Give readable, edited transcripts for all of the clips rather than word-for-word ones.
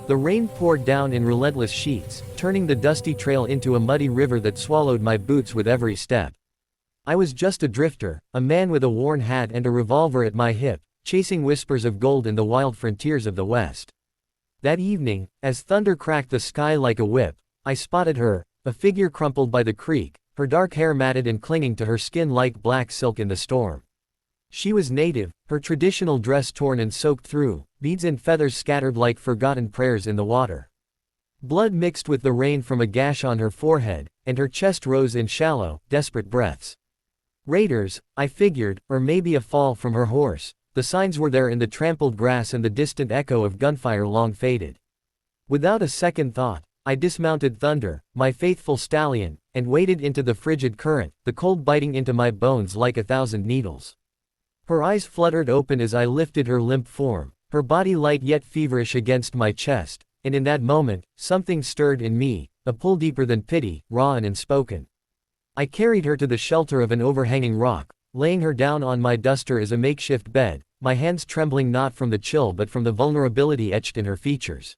The rain poured down in relentless sheets, turning the dusty trail into a muddy river that swallowed my boots with every step. I was just a drifter, a man with a worn hat and a revolver at my hip, chasing whispers of gold in the wild frontiers of the West. That evening, as thunder cracked the sky like a whip, I spotted her, a figure crumpled by the creek, her dark hair matted and clinging to her skin like black silk in the storm. She was native, her traditional dress torn and soaked through, beads and feathers scattered like forgotten prayers in the water. Blood mixed with the rain from a gash on her forehead, and her chest rose in shallow, desperate breaths. Raiders, I figured, or maybe a fall from her horse. The signs were there in the trampled grass and the distant echo of gunfire long faded. Without a second thought, I dismounted Thunder, my faithful stallion, and waded into the frigid current, the cold biting into my bones like 1,000 needles. Her eyes fluttered open as I lifted her limp form, her body light yet feverish against my chest, and in that moment, something stirred in me, a pull deeper than pity, raw and unspoken. I carried her to the shelter of an overhanging rock, laying her down on my duster as a makeshift bed, my hands trembling not from the chill but from the vulnerability etched in her features.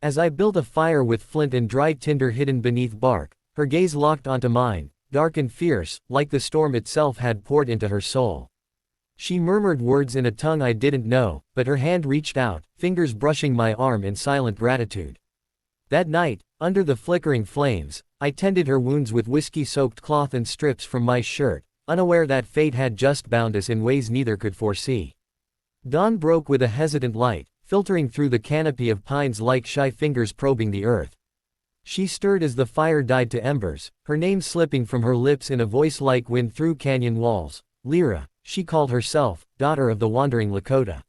As I built a fire with flint and dry tinder hidden beneath bark, her gaze locked onto mine, dark and fierce, like the storm itself had poured into her soul. She murmured words in a tongue I didn't know, but her hand reached out, fingers brushing my arm in silent gratitude. That night, under the flickering flames, I tended her wounds with whiskey-soaked cloth and strips from my shirt, unaware that fate had just bound us in ways neither could foresee. Dawn broke with a hesitant light, filtering through the canopy of pines like shy fingers probing the earth. She stirred as the fire died to embers, her name slipping from her lips in a voice like wind through canyon walls. Lyra, she called herself, daughter of the wandering Lakota.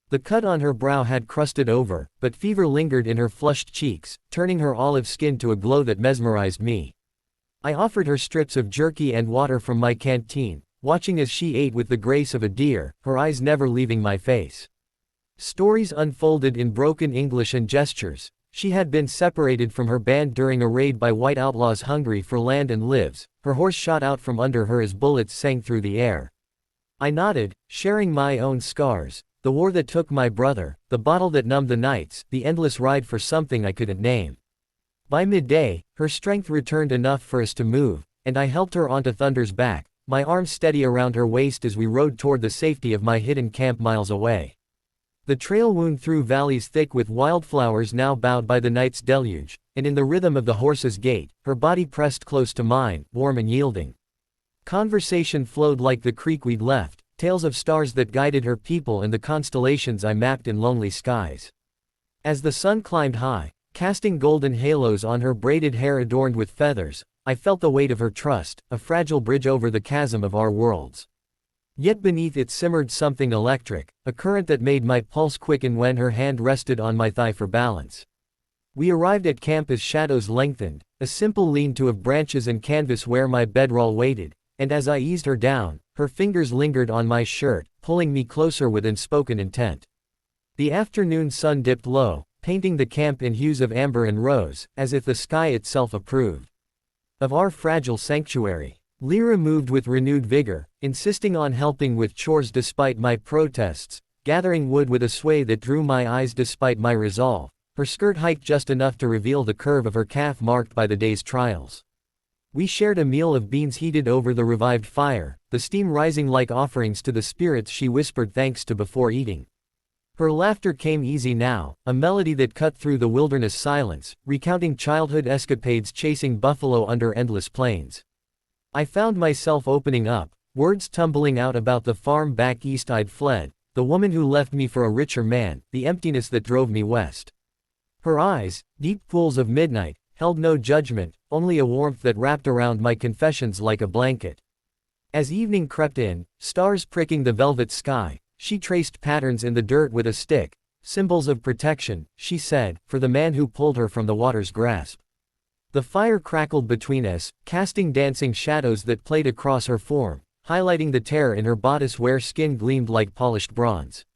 The cut on her brow had crusted over, but fever lingered in her flushed cheeks, turning her olive skin to a glow that mesmerized me. I offered her strips of jerky and water from my canteen, watching as she ate with the grace of a deer, her eyes never leaving my face. Stories unfolded in broken English and gestures. She had been separated from her band during a raid by white outlaws hungry for land and lives. Her horse shot out from under her as bullets sang through the air. I nodded, sharing my own scars, the war that took my brother, the bottle that numbed the nights, the endless ride for something I couldn't name. By midday, her strength returned enough for us to move, and I helped her onto Thunder's back, my arms steady around her waist as we rode toward the safety of my hidden camp miles away. The trail wound through valleys thick with wildflowers now bowed by the night's deluge, and in the rhythm of the horse's gait, her body pressed close to mine, warm and yielding. Conversation flowed like the creek we'd left, tales of stars that guided her people and the constellations I mapped in lonely skies. As the sun climbed high, casting golden halos on her braided hair adorned with feathers, I felt the weight of her trust, a fragile bridge over the chasm of our worlds. Yet beneath it simmered something electric, a current that made my pulse quicken when her hand rested on my thigh for balance. We arrived at camp as shadows lengthened, a simple lean-to of branches and canvas where my bedroll waited, and as I eased her down, her fingers lingered on my shirt, pulling me closer with unspoken intent. The afternoon sun dipped low, painting the camp in hues of amber and rose, as if the sky itself approved of our fragile sanctuary. Lyra moved with renewed vigor, insisting on helping with chores despite my protests, gathering wood with a sway that drew my eyes despite my resolve. Her skirt hiked just enough to reveal the curve of her calf marked by the day's trials. We shared a meal of beans heated over the revived fire, the steam rising like offerings to the spirits she whispered thanks to before eating. Her laughter came easy now, a melody that cut through the wilderness silence, recounting childhood escapades chasing buffalo under endless plains. I found myself opening up, words tumbling out about the farm back east I'd fled, the woman who left me for a richer man, the emptiness that drove me west. Her eyes, deep pools of midnight, held no judgment, only a warmth that wrapped around my confessions like a blanket. As evening crept in, stars pricking the velvet sky, she traced patterns in the dirt with a stick, symbols of protection, she said, for the man who pulled her from the water's grasp. The fire crackled between us, casting dancing shadows that played across her form, highlighting the tear in her bodice where skin gleamed like polished bronze.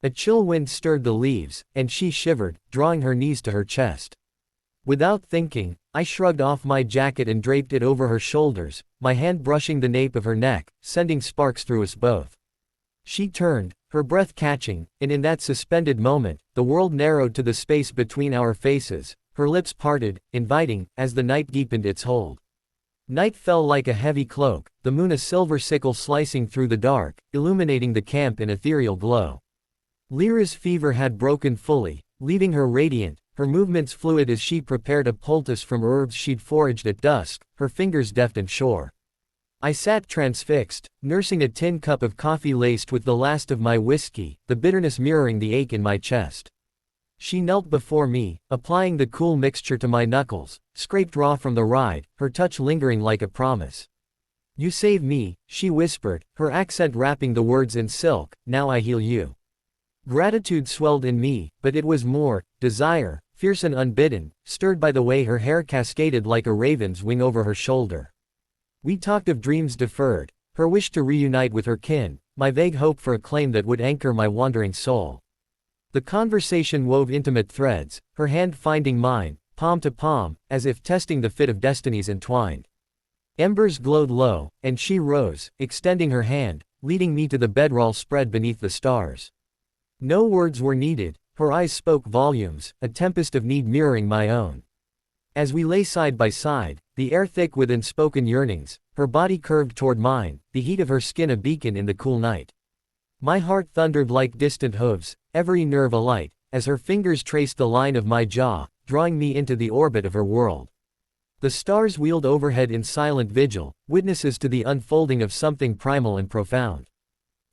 A chill wind stirred the leaves, and she shivered, drawing her knees to her chest. Without thinking, I shrugged off my jacket and draped it over her shoulders, my hand brushing the nape of her neck, sending sparks through us both. She turned, her breath catching, and in that suspended moment, the world narrowed to the space between our faces, her lips parted, inviting, as the night deepened its hold. Night fell like a heavy cloak, the moon a silver sickle slicing through the dark, illuminating the camp in ethereal glow. Lyra's fever had broken fully, leaving her radiant, her movements fluid as she prepared a poultice from herbs she'd foraged at dusk, her fingers deft and sure. I sat transfixed, nursing a tin cup of coffee laced with the last of my whiskey, the bitterness mirroring the ache in my chest. She knelt before me, applying the cool mixture to my knuckles, scraped raw from the ride, her touch lingering like a promise. "You save me," she whispered, her accent wrapping the words in silk, "now I heal you." Gratitude swelled in me, but it was more, desire, fierce and unbidden, stirred by the way her hair cascaded like a raven's wing over her shoulder. We talked of dreams deferred, her wish to reunite with her kin, my vague hope for a claim that would anchor my wandering soul. The conversation wove intimate threads, her hand finding mine, palm to palm, as if testing the fit of destinies entwined. Embers glowed low, and she rose, extending her hand, leading me to the bedroll spread beneath the stars. No words were needed, her eyes spoke volumes, a tempest of need mirroring my own. As we lay side by side, the air thick with unspoken yearnings, her body curved toward mine, the heat of her skin a beacon in the cool night. My heart thundered like distant hooves, every nerve alight, as her fingers traced the line of my jaw, drawing me into the orbit of her world. The stars wheeled overhead in silent vigil, witnesses to the unfolding of something primal and profound.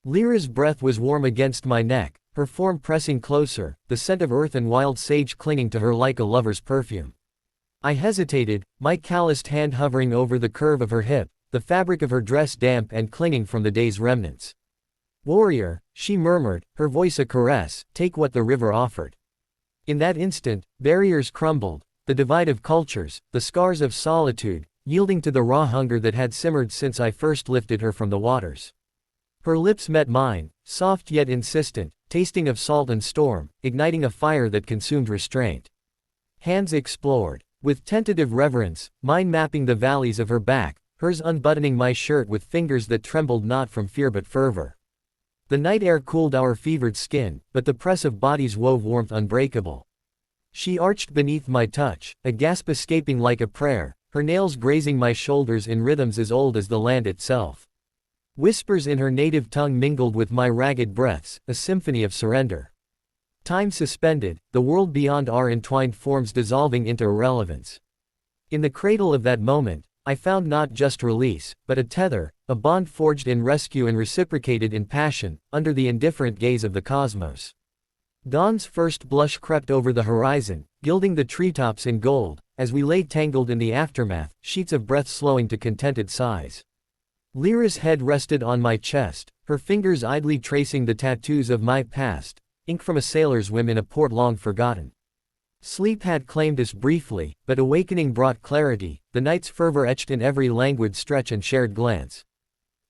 Lyra's breath was warm against my neck, her form pressing closer, the scent of earth and wild sage clinging to her like a lover's perfume. I hesitated, my calloused hand hovering over the curve of her hip, the fabric of her dress damp and clinging from the day's remnants. "Warrior," she murmured, her voice a caress, "take what the river offered." In that instant, barriers crumbled, the divide of cultures, the scars of solitude, yielding to the raw hunger that had simmered since I first lifted her from the waters. Her lips met mine, soft yet insistent, tasting of salt and storm, igniting a fire that consumed restraint. Hands explored. With tentative reverence, mine mapping the valleys of her back, hers unbuttoning my shirt with fingers that trembled not from fear but fervor. The night air cooled our fevered skin, but the press of bodies wove warmth unbreakable. She arched beneath my touch, a gasp escaping like a prayer, her nails grazing my shoulders in rhythms as old as the land itself. Whispers in her native tongue mingled with my ragged breaths, a symphony of surrender. Time suspended, the world beyond our entwined forms dissolving into irrelevance. In the cradle of that moment, I found not just release, but a tether, a bond forged in rescue and reciprocated in passion, under the indifferent gaze of the cosmos. Dawn's first blush crept over the horizon, gilding the treetops in gold, as we lay tangled in the aftermath, sheets of breath slowing to contented sighs. Lyra's head rested on my chest, her fingers idly tracing the tattoos of my past, ink from a sailor's whim in a port long forgotten. Sleep had claimed us briefly, but awakening brought clarity, the night's fervor etched in every languid stretch and shared glance.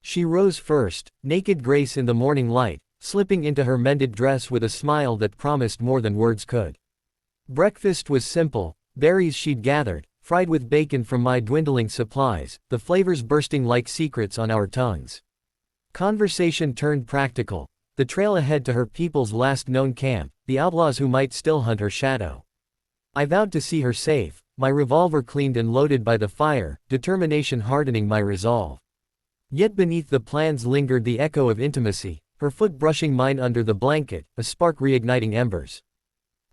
She rose first, naked grace in the morning light, slipping into her mended dress with a smile that promised more than words could. Breakfast was simple, berries she'd gathered, fried with bacon from my dwindling supplies, the flavors bursting like secrets on our tongues. Conversation turned practical, the trail ahead to her people's last known camp, the outlaws who might still hunt her shadow. I vowed to see her safe, my revolver cleaned and loaded by the fire, determination hardening my resolve. Yet beneath the plans lingered the echo of intimacy, her foot brushing mine under the blanket, a spark reigniting embers.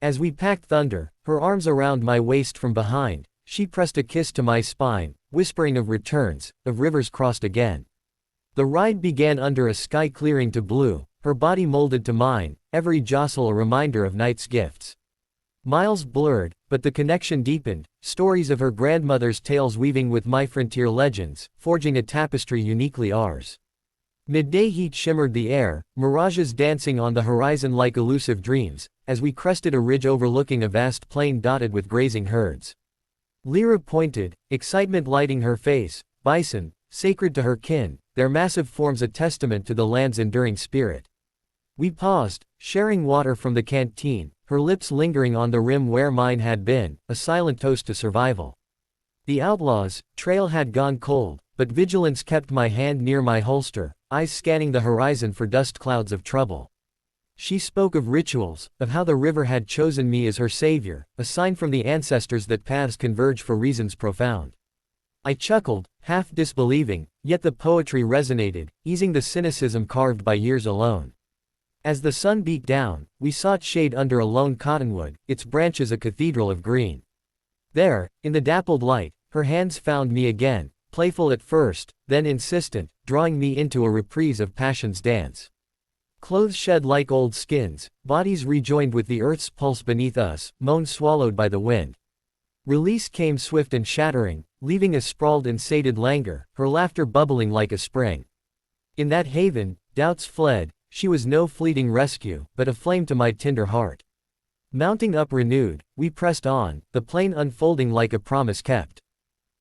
As we packed thunder, her arms around my waist from behind, she pressed a kiss to my spine, whispering of returns, of rivers crossed again. The ride began under a sky clearing to blue, her body molded to mine, every jostle a reminder of night's gifts. Miles blurred, but the connection deepened, stories of her grandmother's tales weaving with my frontier legends, forging a tapestry uniquely ours. Midday heat shimmered the air, mirages dancing on the horizon like elusive dreams, as we crested a ridge overlooking a vast plain dotted with grazing herds. Lyra pointed, excitement lighting her face, bison, sacred to her kin, their massive forms a testament to the land's enduring spirit. We paused, sharing water from the canteen, her lips lingering on the rim where mine had been, a silent toast to survival. The outlaws' trail had gone cold, but vigilance kept my hand near my holster, eyes scanning the horizon for dust clouds of trouble. She spoke of rituals, of how the river had chosen me as her savior, a sign from the ancestors that paths converge for reasons profound. I chuckled, half disbelieving, yet the poetry resonated, easing the cynicism carved by years alone. As the sun beat down, we sought shade under a lone cottonwood, its branches a cathedral of green. There, in the dappled light, her hands found me again, playful at first, then insistent, drawing me into a reprise of passion's dance. Clothes shed like old skins, bodies rejoined with the earth's pulse beneath us, moans swallowed by the wind. Release came swift and shattering, leaving us sprawled in sated languor, her laughter bubbling like a spring. In that haven, doubts fled, she was no fleeting rescue, but a flame to my tender heart. Mounting up renewed, we pressed on, the plain unfolding like a promise kept.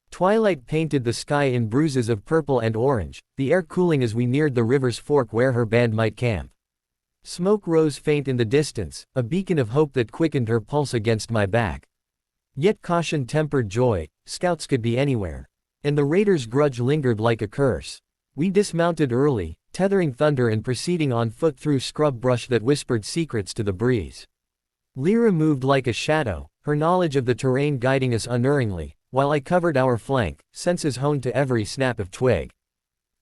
Twilight painted the sky in bruises of purple and orange, the air cooling as we neared the river's fork where her band might camp. Smoke rose faint in the distance, a beacon of hope that quickened her pulse against my back. Yet caution tempered joy, scouts could be anywhere. And the raider's grudge lingered like a curse. We dismounted early, tethering thunder and proceeding on foot through scrub brush that whispered secrets to the breeze. Lyra moved like a shadow, her knowledge of the terrain guiding us unerringly, while I covered our flank, senses honed to every snap of twig.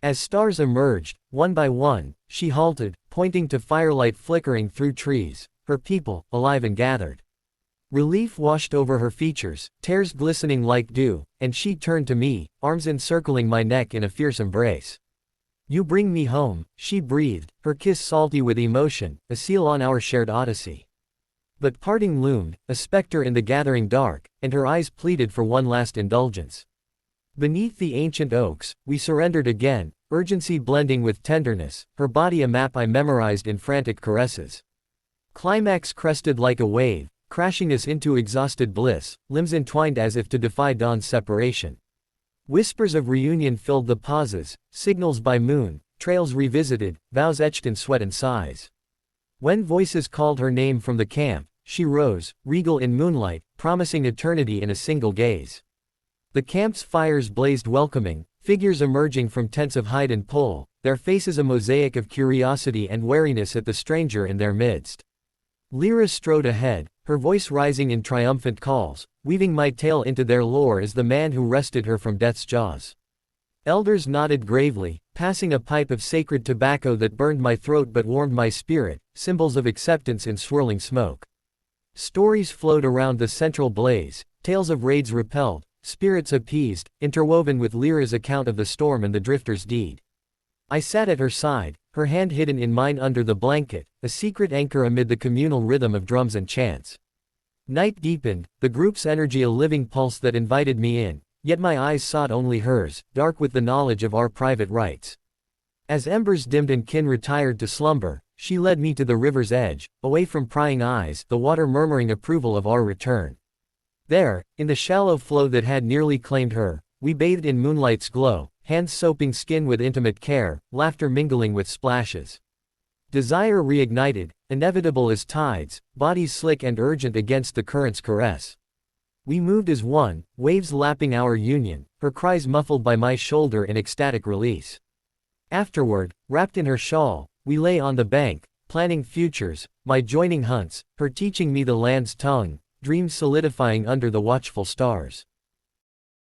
As stars emerged, one by one, she halted, pointing to firelight flickering through trees, her people, alive and gathered. Relief washed over her features, tears glistening like dew, and she turned to me, arms encircling my neck in a fierce embrace. "You bring me home," she breathed, her kiss salty with emotion, a seal on our shared odyssey. But parting loomed, a specter in the gathering dark, and her eyes pleaded for one last indulgence. Beneath the ancient oaks, we surrendered again, urgency blending with tenderness, her body a map I memorized in frantic caresses. Climax crested like a wave, crashing us into exhausted bliss, limbs entwined as if to defy dawn's separation. Whispers of reunion filled the pauses, signals by moon, trails revisited, vows etched in sweat and sighs. When voices called her name from the camp, she rose, regal in moonlight, promising eternity in a single gaze. The camp's fires blazed welcoming, figures emerging from tents of hide and pull, their faces a mosaic of curiosity and wariness at the stranger in their midst. Lyra strode ahead, her voice rising in triumphant calls, weaving my tale into their lore as the man who wrested her from death's jaws. Elders nodded gravely, passing a pipe of sacred tobacco that burned my throat but warmed my spirit, symbols of acceptance in swirling smoke. Stories flowed around the central blaze, tales of raids repelled, spirits appeased, interwoven with Lyra's account of the storm and the drifter's deed. I sat at her side, her hand hidden in mine under the blanket, a secret anchor amid the communal rhythm of drums and chants. Night deepened, the group's energy a living pulse that invited me in, yet my eyes sought only hers, dark with the knowledge of our private rights. As embers dimmed and kin retired to slumber, she led me to the river's edge, away from prying eyes, the water murmuring approval of our return. There, in the shallow flow that had nearly claimed her, we bathed in moonlight's glow, hands soaping skin with intimate care, laughter mingling with splashes. Desire reignited, inevitable as tides, bodies slick and urgent against the current's caress. We moved as one, waves lapping our union, her cries muffled by my shoulder in ecstatic release. Afterward, wrapped in her shawl, we lay on the bank, planning futures, my joining hunts, her teaching me the land's tongue, dreams solidifying under the watchful stars.